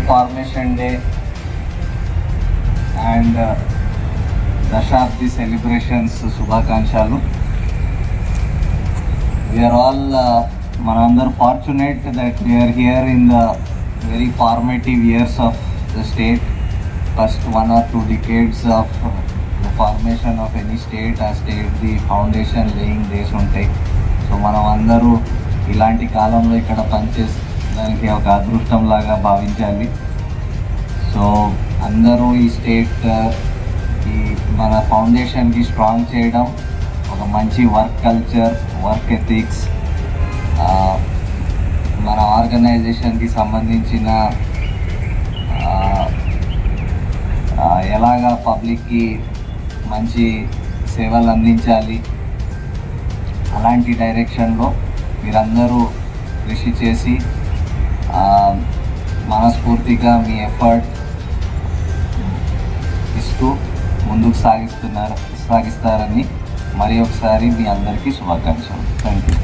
Formation day and దశాబ్ది celebrations శుభాకాంక్షలు. We are all మనందరూ fortunate that we are here in the very formative years of the state. First 1 or 2 decades of the formation of any state, ఆ state the foundation laying days ఉంటాయి. So మనం అందరూ ఇలాంటి కాలంలో ఇక్కడ పనిచేసడానికి ఒక అదృష్టం లాగా భావించాలి. సో అందరూ ఈ స్టేట్ ఈ మన ఫౌండేషన్కి స్ట్రాంగ్ చేయడం, ఒక మంచి వర్క్ కల్చర్, వర్క్ ఎథిక్స్, మన ఆర్గనైజేషన్కి సంబంధించిన ఎలాగా పబ్లిక్కి మంచి సేవలు అందించాలి, అలాంటి డైరెక్షన్లో మీరందరూ కృషి చేసి మనస్ఫూర్తిగా మీ ఎఫర్ట్ ఇస్తూ ముందుకు సాగిస్తారని మరి ఒకసారి మీ అందరికీ శుభాకాంక్షలు. Thank you.